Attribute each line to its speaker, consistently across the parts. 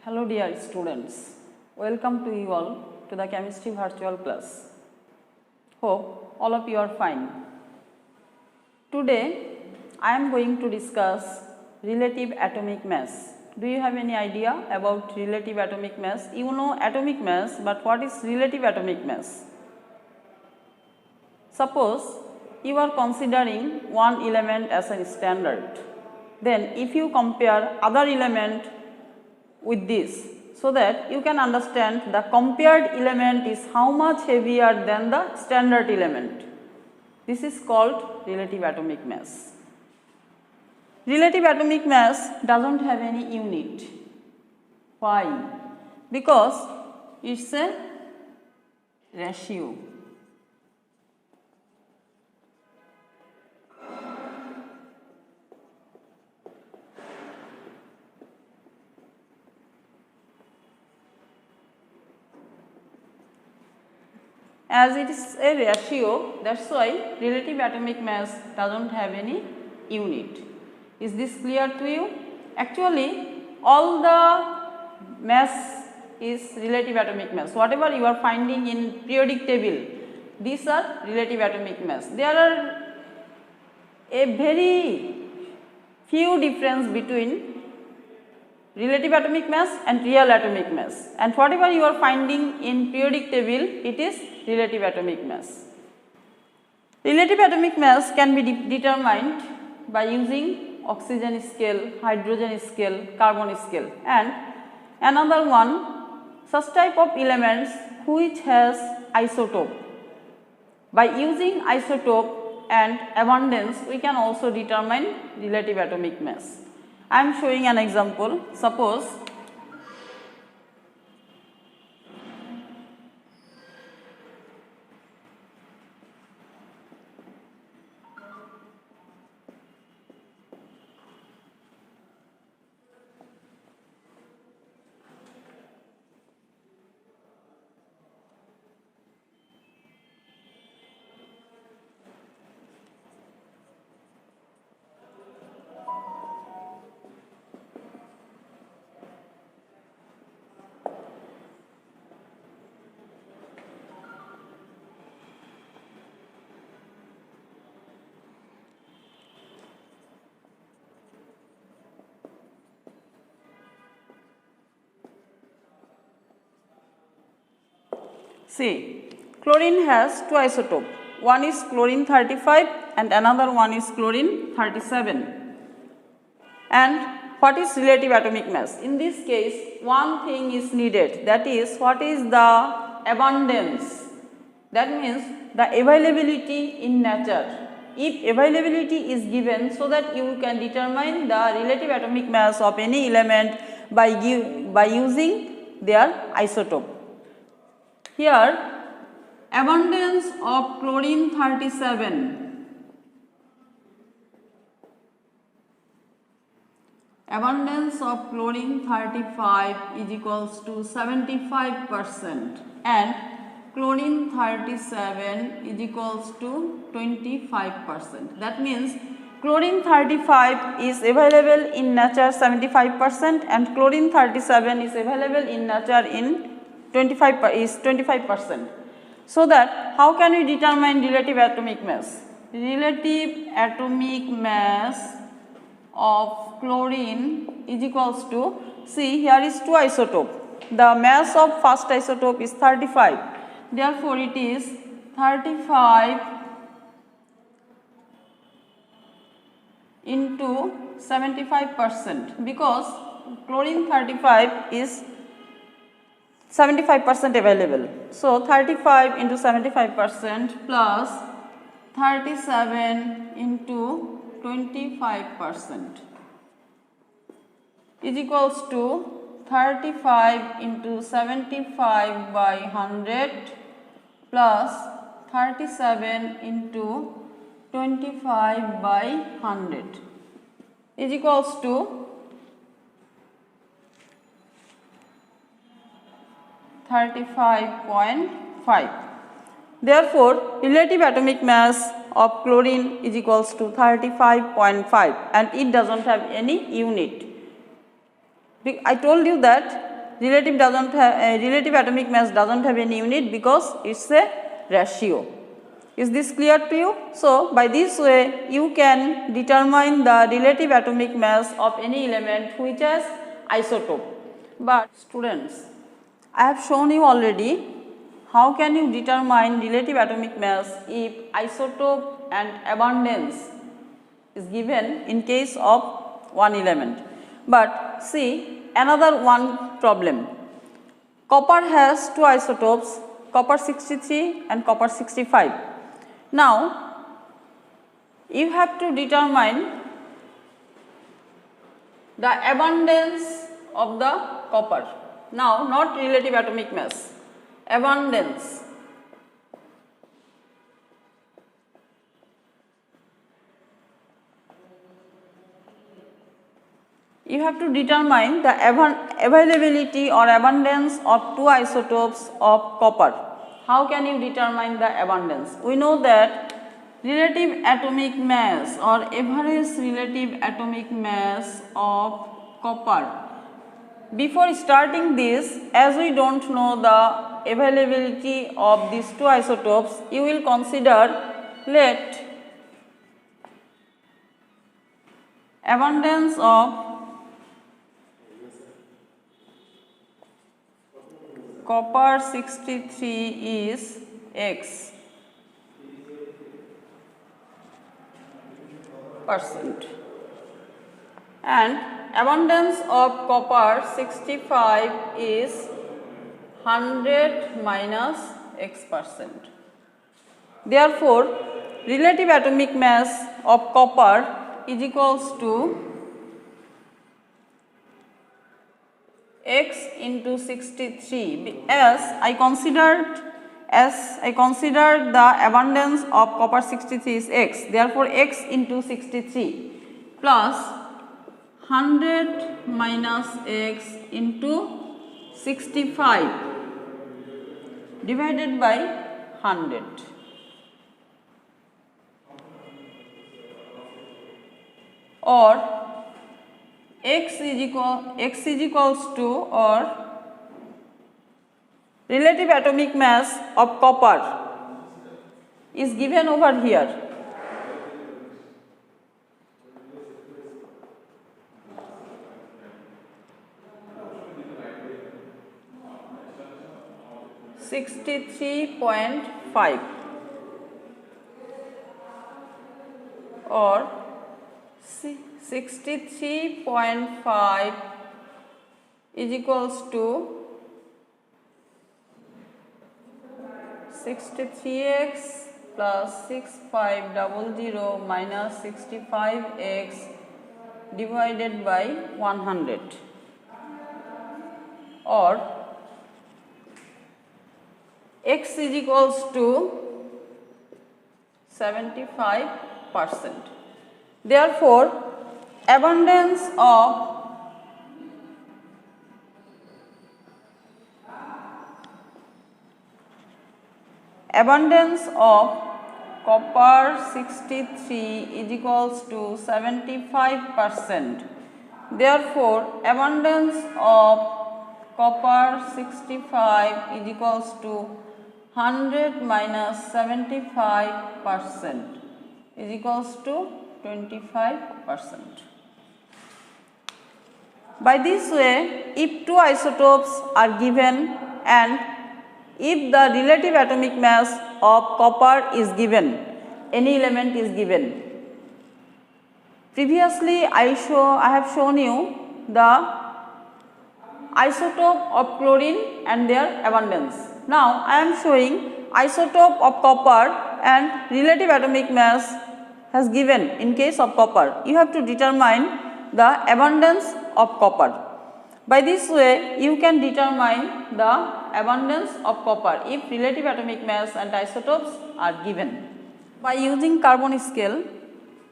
Speaker 1: Hello dear students, welcome to you all to the chemistry virtual class. Hope all of you are fine. Today I am going to discuss relative atomic mass. Do you have any idea about relative atomic mass? You know atomic mass, but what is relative atomic mass? Suppose you are considering one element as a standard. Then if you compare other element with this, so that you can understand the compared element is how much heavier than the standard element. This is called relative atomic mass. Relative atomic mass doesn't have any unit. Why? Because it's a ratio. As it is a ratio, that's why relative atomic mass doesn't have any unit. Is this clear to you? Actually, all the mass is relative atomic mass. Whatever you are finding in periodic table, these are relative atomic mass. There are a very few difference between relative atomic mass and real atomic mass, and whatever you are finding in periodic table, it is relative atomic mass. Relative atomic mass can be determined by using oxygen scale, hydrogen scale, carbon scale, and another one, such type of elements which has isotope. By using isotope and abundance, we can also determine relative atomic mass. I am showing an example. Suppose see, chlorine has two isotopes. One is chlorine 35 and another one is chlorine 37. And what is relative atomic mass? In this case, one thing is needed, that is, what is the abundance? That means the availability in nature. If availability is given, so that you can determine the relative atomic mass of any element by using their isotope. Here, abundance of chlorine 37, abundance of chlorine 35 is equals to 75% and chlorine 37 is equals to 25%. That means chlorine 35 is available in nature 75% and chlorine 37 is available in nature in 25%. So that how can we determine relative atomic mass? Relative atomic mass of chlorine is equals to, see, here is two isotope. The mass of first isotope is 35. Therefore, it is 35 into 75%, because chlorine 35 is 75% available. So 35 into 75% plus 37 into 25% is equals to 35 into 75 by 100 plus 37 into 25 by 100 is equals to 35.5. Therefore, relative atomic mass of chlorine is equals to 35.5 and it doesn't have any unit. I told you that relative atomic mass doesn't have any unit because it's a ratio. Is this clear to you? So, by this way you can determine the relative atomic mass of any element which has isotope. But students, I have shown you already how can you determine relative atomic mass if isotope and abundance is given in case of one element. But see another one problem. Copper has two isotopes, copper 63 and copper 65. Now, you have to determine the abundance of the copper. Now, not relative atomic mass, abundance. You have to determine the availability or abundance of two isotopes of copper. How can you determine the abundance? We know that relative atomic mass or average relative atomic mass of copper. Before starting this, as we don't know the availability of these two isotopes, you will consider let abundance of copper 63 is X percent and abundance of copper 65 is 100 minus X percent. Therefore, relative atomic mass of copper is equals to X into 63 as I considered the abundance of copper 63 is X. Therefore, X into 63 plus 100 minus X into 65 divided by 100. Or X is equals to or relative atomic mass of copper is given over here. .5 or 63.5 is equals to 63x plus 6500 minus 65x divided by 100 or X is equals to 75%. Therefore, abundance of copper 63 is equals to 75%. Therefore, abundance of copper 65 is equals to 100 minus 75% is equals to 25%. By this way, if two isotopes are given and if the relative atomic mass of copper is given, any element is given. Previously, I have shown you the isotope of chlorine and their abundance. Now, I am showing isotope of copper and relative atomic mass has given in case of copper. You have to determine the abundance of copper. By this way, you can determine the abundance of copper if relative atomic mass and isotopes are given. By using carbon scale,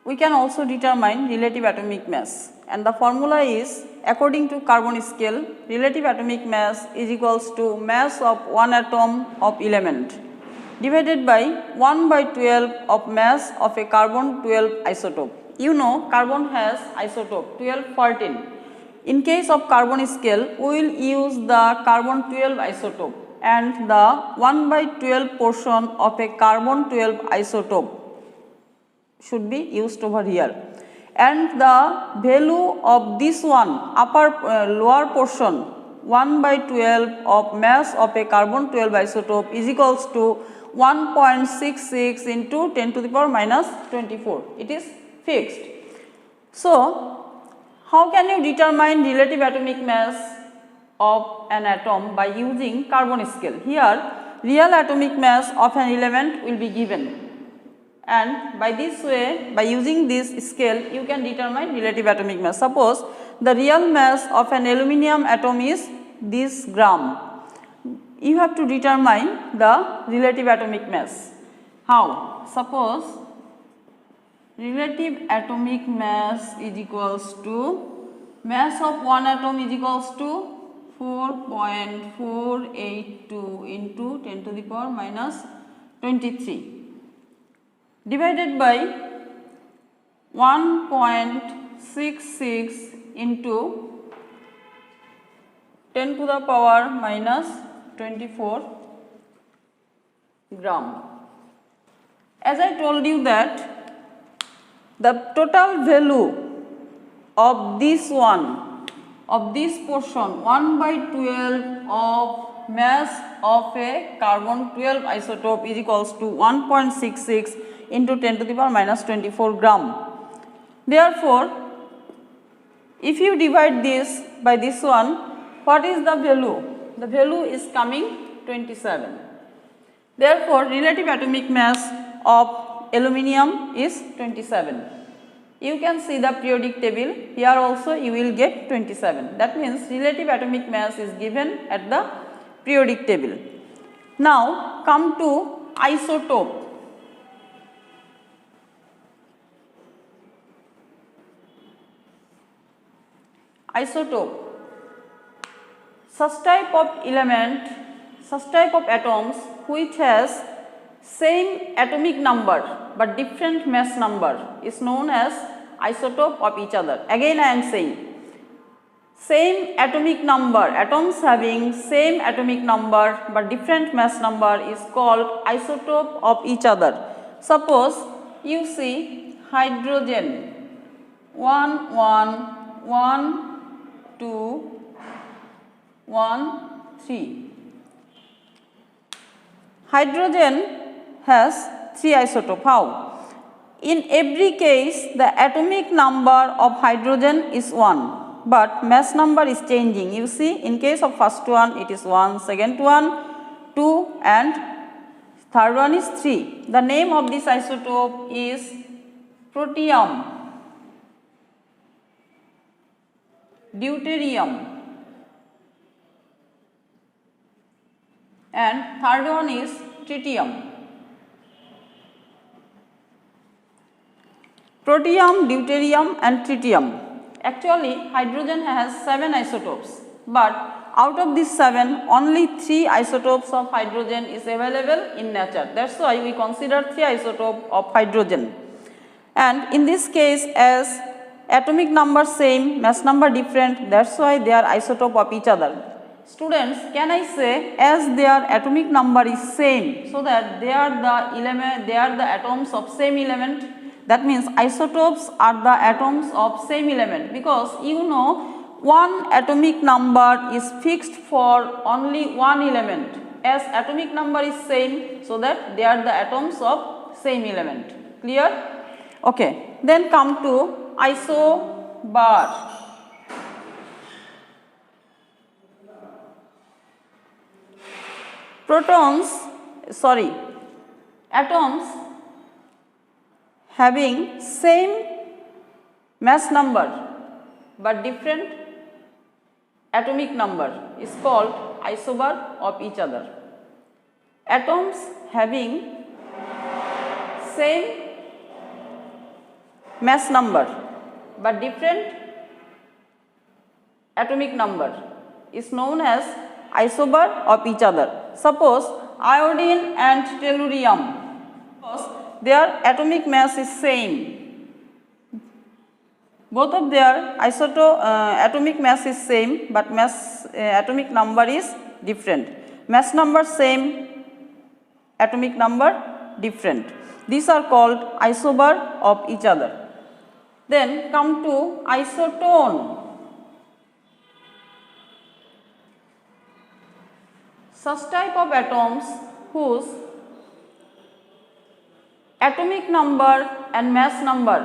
Speaker 1: we can also determine relative atomic mass, and the formula is according to carbon scale, relative atomic mass is equals to mass of one atom of element divided by 1 by 12 of mass of a carbon 12 isotope. You know carbon has isotope 12, 14. In case of carbon scale, we will use the carbon 12 isotope, and the 1/12 portion of a carbon 12 isotope should be used over here, and the value of this one lower portion 1/12 of mass of a carbon 12 isotope is equals to 1.66 into 10 to the power minus 24. It is fixed. So, how can you determine relative atomic mass of an atom by using carbon scale? Here, real atomic mass of an element will be given, and by this way, by using this scale, you can determine relative atomic mass. Suppose the real mass of an aluminium atom is this gram. You have to determine the relative atomic mass. How? Suppose relative atomic mass is equals to mass of one atom is equals to 4.482 into 10 to the power minus 23 divided by 1.66 into 10 to the power minus 24 gram. As I told you that the total value of this one, of this portion 1/12 of mass of a carbon 12 isotope is equals to 1.66 into 10 to the power minus 24 gram. Therefore, if you divide this by this one, what is the value? The value is coming 27. Therefore, relative atomic mass of aluminium is 27. You can see the periodic table. Here also you will get 27. That means relative atomic mass is given at the periodic table. Now come to isotope. Isotope. Such type of element, such type of atoms which has same atomic number but different mass number is known as isotope of each other. Again I am saying, same atomic number, atoms having same atomic number but different mass number is called isotope of each other. Suppose you see hydrogen 1 1 1 2 1 3. Hydrogen has 3 isotopes. How? In every case, the atomic number of hydrogen is 1, but mass number is changing. You see, in case of first one, it is 1, second one, 2, and third one is 3. The name of this isotope is protium, deuterium, and third one is tritium. Protium, deuterium and tritium. Actually, hydrogen has 7 isotopes, but out of these 7, only 3 isotopes of hydrogen is available in nature. That's why we consider 3 isotopes of hydrogen. And in this case, as atomic number same, mass number different, that's why they are isotope of each other. Students, can I say as their atomic number is same, so that they are the atoms of same element? That means isotopes are the atoms of same element, because you know one atomic number is fixed for only one element. As atomic number is same, so that they are the atoms of same element. Clear? Okay. Then come to isobar. Atoms having same mass number but different atomic number is called isobar of each other. Atoms having same mass number but different atomic number is known as isobar of each other. Suppose iodine and tellurium, their atomic mass is same both of their atomic mass is same, but atomic number is different. Mass number same, atomic number different. These are called isobar of each other. Then come to isotone. Such type of atoms whose atomic number and mass number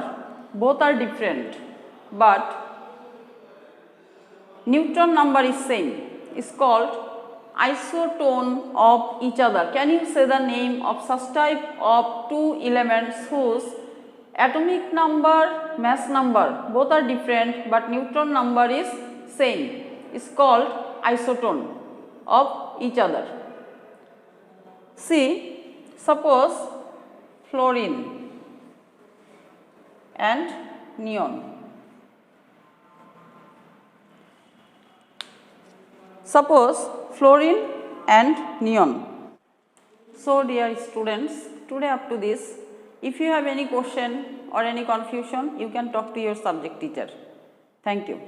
Speaker 1: both are different, but neutron number is same, is called isotone of each other. Can you say the name of such type of two elements whose atomic number, mass number both are different, but neutron number is same, is called isotone of each other. See, suppose fluorine and neon. Suppose fluorine and neon. So dear students, today up to this, if you have any question or any confusion, you can talk to your subject teacher. Thank you.